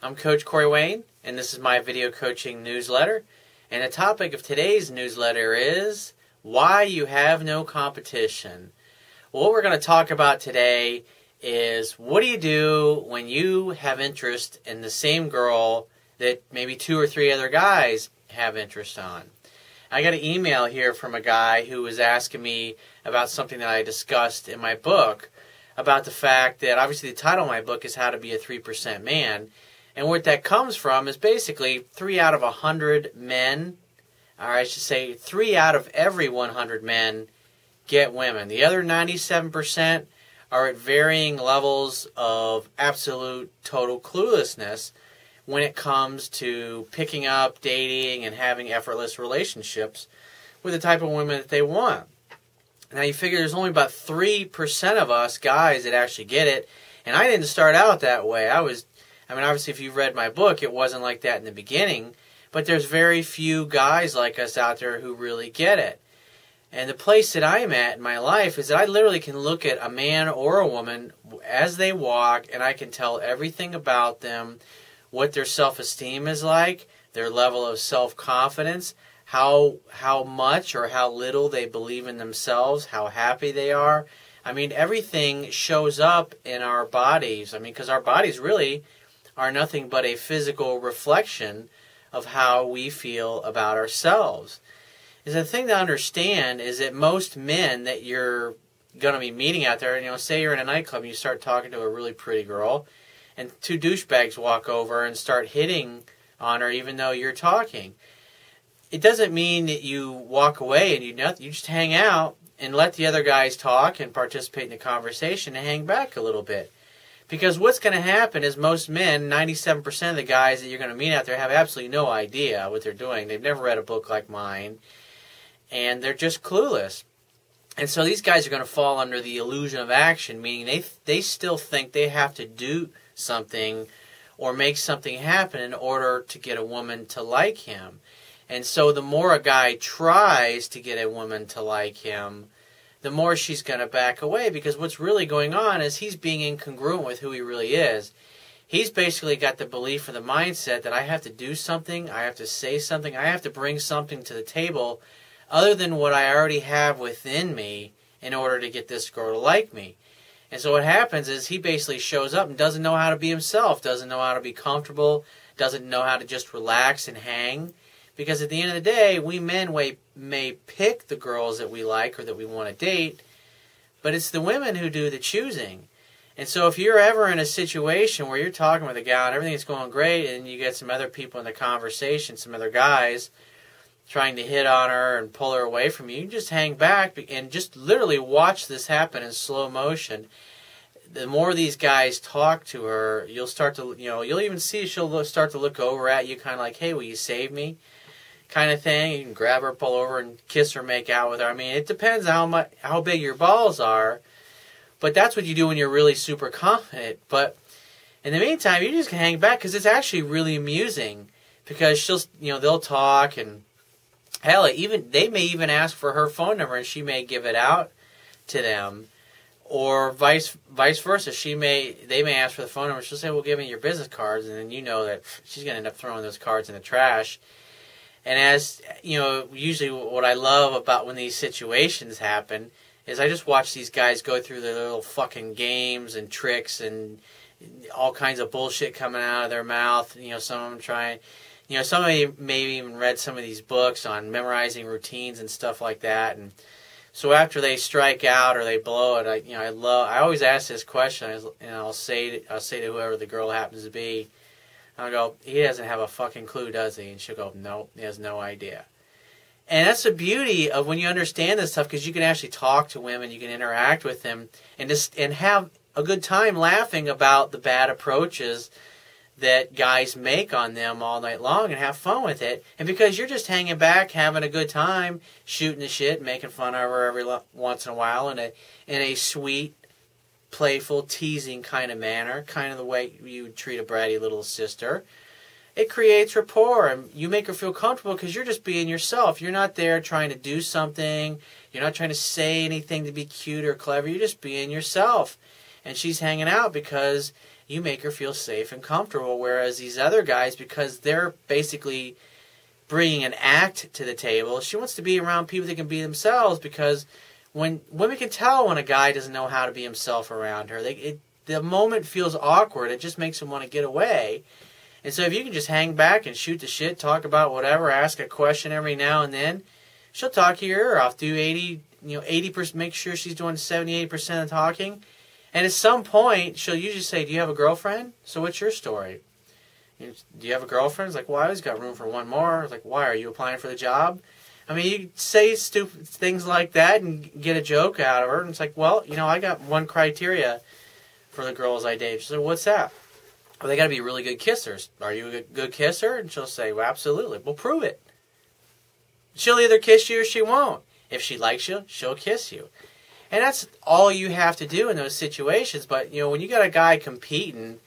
I'm Coach Corey Wayne, and this is my video coaching newsletter. And the topic of today's newsletter is why you have no competition. Well, what we're going to talk about today is what do you do when you have interest in the same girl that maybe 2 or 3 other guys have interest on. I got an email here from a guy who was asking me about something that I discussed in my book, about the fact that obviously the title of my book is How to Be a 3% Man. And what that comes from is basically 3 out of 100 men, or I should say 3 out of every 100 men get women. The other 97% are at varying levels of absolute total cluelessness when it comes to picking up, dating, and having effortless relationships with the type of women that they want. Now you figure there's only about 3% of us guys that actually get it, and I didn't start out that way. Obviously if you've read my book, it wasn't like that in the beginning, but there's very few guys like us out there who really get it. And the place that I'm at in my life is that I literally can look at a man or a woman as they walk, and I can tell everything about them, what their self-esteem is like, their level of self-confidence, how much or how little they believe in themselves, how happy they are. Everything shows up in our bodies. Because our bodies really are nothing but a physical reflection of how we feel about ourselves. The thing to understand is that most men that you're going to be meeting out there, say you're in a nightclub and you start talking to a really pretty girl, and 2 douchebags walk over and start hitting on her even though you're talking. It doesn't mean that you walk away and you just hang out and let the other guys talk and participate in the conversation and hang back a little bit. Because what's going to happen is most men, 97% of the guys that you're going to meet out there have absolutely no idea what they're doing. They've never read a book like mine, and they're just clueless. And so these guys are going to fall under the illusion of action, meaning they still think they have to do something or make something happen in order to get a woman to like him. And so the more a guy tries to get a woman to like him, the more she's going to back away, because what's really going on is he's being incongruent with who he really is. He's basically got the belief or the mindset that I have to do something, I have to say something, I have to bring something to the table other than what I already have within me in order to get this girl to like me. And so what happens is he basically shows up and doesn't know how to be himself, doesn't know how to be comfortable, doesn't know how to just relax and hang. Because at the end of the day, we men may pick the girls that we like or that we want to date, but it's the women who do the choosing. And so if you're ever in a situation where you're talking with a gal and everything's going great and you get some other people in the conversation, some other guys trying to hit on her and pull her away from you, you just hang back and just literally watch this happen in slow motion. The more these guys talk to her, you'll start to, you'll even see she'll start to look over at you kind of like, hey, will you save me? Kind of thing. You can grab her, pull over, and kiss her, make out with her. It depends how big your balls are, but that's what you do when you're really super confident. But in the meantime, you just can hang back because it's actually really amusing, because they'll talk, and hell, they may even ask for her phone number and she may give it out to them, or vice versa. They may ask for the phone number. She'll say, "Well, give me your business cards," and then you know that she's going to end up throwing those cards in the trash. And as usually what I love about when these situations happen is I just watch these guys go through their little fucking games and tricks and all kinds of bullshit coming out of their mouth. Some of them trying, some of you maybe even read some of these books on memorizing routines and stuff like that. And so after they strike out or they blow it, I always ask this question, and I'll say to whoever the girl happens to be, I'll go, he doesn't have a fucking clue, does he? And she'll go, no, he has no idea. And that's the beauty of when you understand this stuff, because you can actually talk to women, you can interact with them, and have a good time laughing about the bad approaches that guys make on them all night long and have fun with it. And because you're just hanging back, having a good time, shooting the shit, making fun of her every once in a while in a sweet, playful, teasing kind of manner, kind of the way you would treat a bratty little sister, it creates rapport, and you make her feel comfortable because you're just being yourself. You're not there trying to do something. You're not trying to say anything to be cute or clever. You're just being yourself. And she's hanging out because you make her feel safe and comfortable. Whereas these other guys, because they're basically bringing an act to the table, she wants to be around people that can be themselves, because when women can tell when a guy doesn't know how to be himself around her, the moment feels awkward. It just makes them want to get away. And so if you can just hang back and shoot the shit, talk about whatever, ask a question every now and then, she'll talk your ear off, do 80%, make sure she's doing 78% of the talking. And at some point, she'll usually say, do you have a girlfriend? So what's your story? Do you have a girlfriend? It's like, well, I always got room for one more. It's like, why? Are you applying for the job? I mean, you say stupid things like that and get a joke out of her. And it's like, well, I got one criteria for the girls I date. She's like, what's that? Well, they got to be really good kissers. Are you a good kisser? And she'll say, well, absolutely. Well, prove it. She'll either kiss you or she won't. If she likes you, she'll kiss you. And that's all you have to do in those situations. But, when you got a guy competing,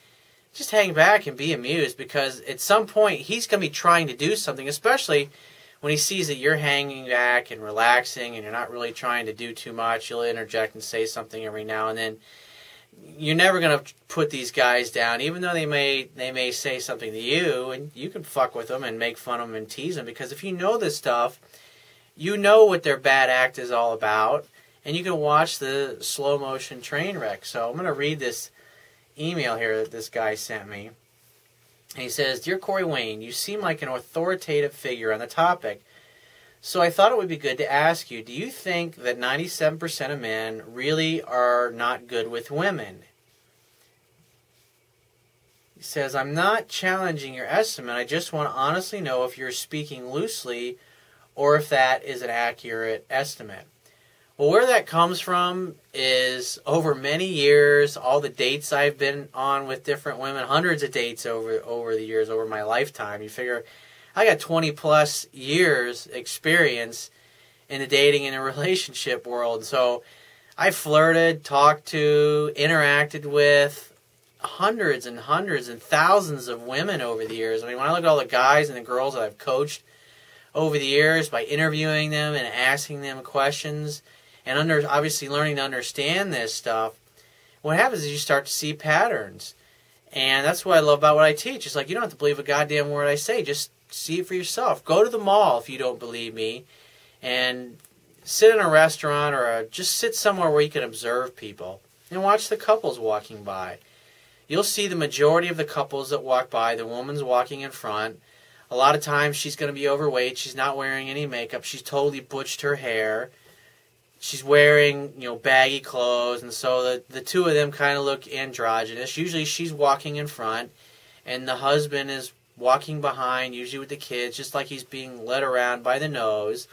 just hang back and be amused, because at some point he's going to be trying to do something, especially when he sees that you're hanging back and relaxing and you're not really trying to do too much. You'll interject and say something every now and then. You're never going to put these guys down, even though they may say something to you, and you can fuck with them and make fun of them and tease them, because if you know this stuff, you know what their bad act is all about, and you can watch the slow motion train wreck. So I'm going to read this email here that this guy sent me. And he says, Dear Corey Wayne, you seem like an authoritative figure on the topic. So I thought it would be good to ask you, do you think that 97% of men really are not good with women? He says, I'm not challenging your estimate. I just want to honestly know if you're speaking loosely or if that is an accurate estimate. Well, where that comes from is over many years, all the dates I've been on with different women, hundreds of dates over the years, over my lifetime. You figure I got 20 plus years experience in the dating and the relationship world. So I flirted, talked to, interacted with hundreds and hundreds and thousands of women over the years. I mean, when I look at all the guys and the girls that I've coached over the years by interviewing them and asking them questions and obviously learning to understand this stuff, what happens is you start to see patterns. And that's what I love about what I teach. It's like, you don't have to believe a goddamn word I say. Just see it for yourself. Go to the mall if you don't believe me, and sit in a restaurant or just sit somewhere where you can observe people and watch the couples walking by. You'll see the majority of the couples that walk by, the woman's walking in front. A lot of times she's going to be overweight. She's not wearing any makeup. She's totally butched her hair. She's wearing, baggy clothes, and so the two of them kind of look androgynous. Usually she's walking in front, and the husband is walking behind, usually with the kids, just like he's being led around by the nose.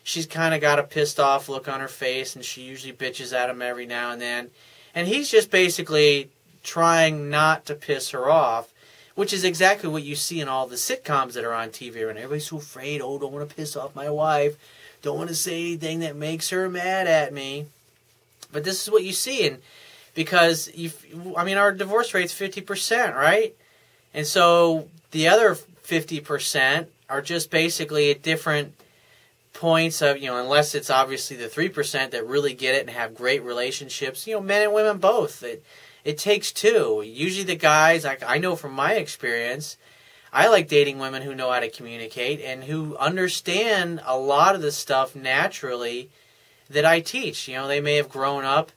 She's kind of got a pissed off look on her face, and she usually bitches at him every now and then. And he's just basically trying not to piss her off, which is exactly what you see in all the sitcoms that are on TV. And everybody's so afraid, don't want to piss off my wife. Don't want to say anything that makes her mad at me. But this is what you see. And because, our divorce rate's 50%, right? And so the other 50% are just basically at different points of, unless it's obviously the 3% that really get it and have great relationships, men and women both. It takes two. Usually the guys, I know from my experience, I like dating women who know how to communicate and who understand a lot of the stuff naturally that I teach. They may have grown up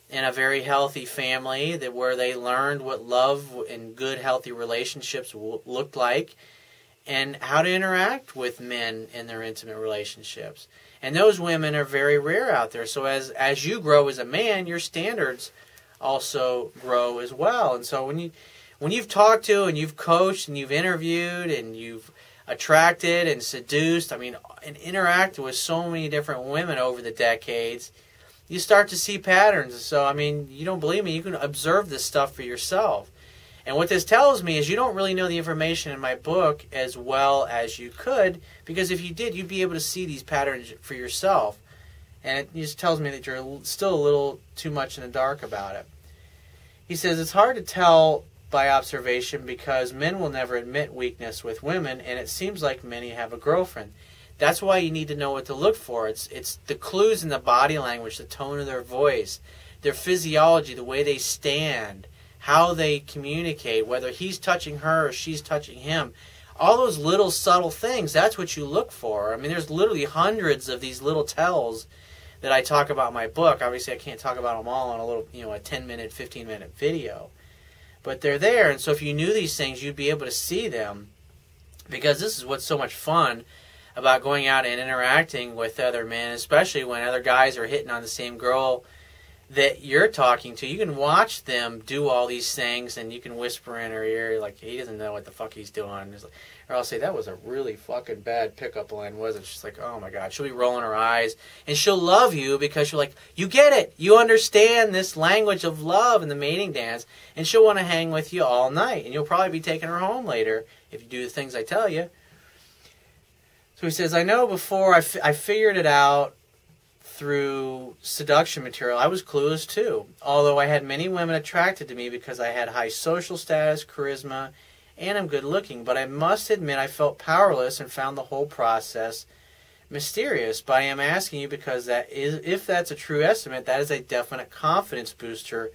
in a very healthy family where they learned what love and good, healthy relationships looked like and how to interact with men in their intimate relationships. And those women are very rare out there. So as you grow as a man, your standards also grow as well. And so when you've talked to and you've coached and you've interviewed and you've attracted and seduced, and interacted with so many different women over the decades, you start to see patterns. So, you don't believe me, you can observe this stuff for yourself. And what this tells me is you don't really know the information in my book as well as you could, because if you did, you'd be able to see these patterns for yourself. And it just tells me that you're still a little too much in the dark about it. He says, it's hard to tell by observation because men will never admit weakness with women, and it seems like many have a girlfriend. That's why you need to know what to look for. It's the clues in the body language, the tone of their voice, their physiology, the way they stand, how they communicate, whether he's touching her or she's touching him. All those little subtle things, that's what you look for. I mean, there's literally hundreds of these little tells that I talk about in my book. Obviously, I can't talk about them all in a little, a 10-minute, 15-minute video. But they're there, and so if you knew these things, you'd be able to see them. Because this is what's so much fun about going out and interacting with other men, especially when other guys are hitting on the same girl that you're talking to. You can watch them do all these things, and you can whisper in her ear, like, he doesn't know what the fuck he's doing. Or I'll say, that was a really fucking bad pickup line, wasn't it? She's like, oh my God. She'll be rolling her eyes, and she'll love you because you're like, you get it. You understand this language of love and the mating dance, and she'll want to hang with you all night, and you'll probably be taking her home later if you do the things I tell you. So he says, I know before I figured it out through seduction material, I was clueless too. Although I had many women attracted to me because I had high social status, charisma, and I'm good looking. But I must admit I felt powerless and found the whole process mysterious. But I am asking you because if that's a true estimate, that is a definite confidence booster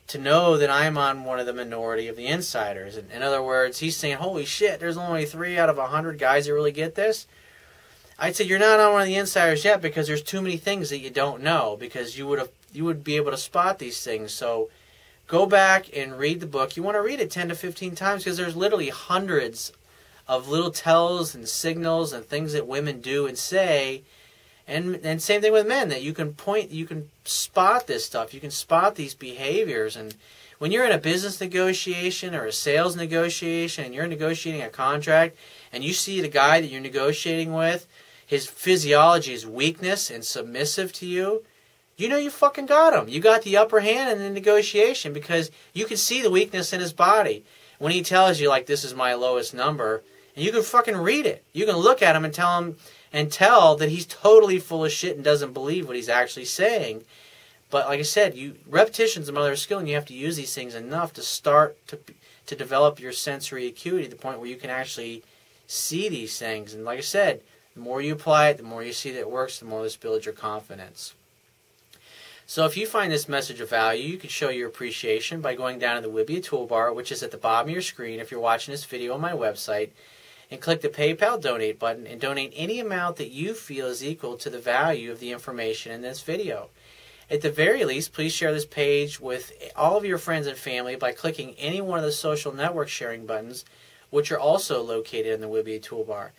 to know that I'm on one of the minority of the insiders. In other words, he's saying, holy shit, there's only 3 out of 100 guys that really get this. I'd say you're not on one of the insiders yet because there's too many things that you don't know, because you would be able to spot these things. So go back and read the book. You want to read it 10 to 15 times because there's literally hundreds of little tells and signals and things that women do and say. And same thing with men, that you can spot this stuff. You can spot these behaviors. And when you're in a business negotiation or a sales negotiation and you're negotiating a contract and you see the guy that you're negotiating with, his physiology is weakness and submissive to you, you know you fucking got him. You got the upper hand in the negotiation because you can see the weakness in his body. When he tells you, like, this is my lowest number, and you can fucking read it. You can look at him and tell that he's totally full of shit and doesn't believe what he's actually saying. But like I said, repetition's the mother of skill, and you have to use these things enough to start to develop your sensory acuity to the point where you can actually see these things. And like I said, the more you apply it, the more you see that it works, the more this builds your confidence. So if you find this message of value, you can show your appreciation by going down to the Wibbia toolbar, which is at the bottom of your screen if you're watching this video on my website, and click the PayPal donate button and donate any amount that you feel is equal to the value of the information in this video. At the very least, please share this page with all of your friends and family by clicking any one of the social network sharing buttons, which are also located in the Wibbia toolbar.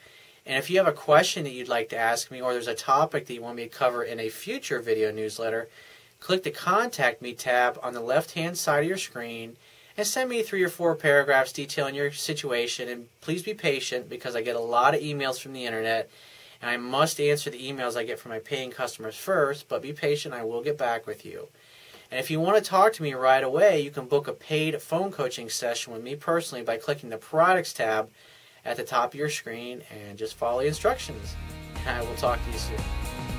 And if you have a question that you'd like to ask me, or there's a topic that you want me to cover in a future video newsletter, click the Contact Me tab on the left-hand side of your screen and send me 3 or 4 paragraphs detailing your situation. And please be patient because I get a lot of emails from the internet, and I must answer the emails I get from my paying customers first, but be patient, I will get back with you. And if you want to talk to me right away, you can book a paid phone coaching session with me personally by clicking the Products tab at the top of your screen and just follow the instructions. I will talk to you soon.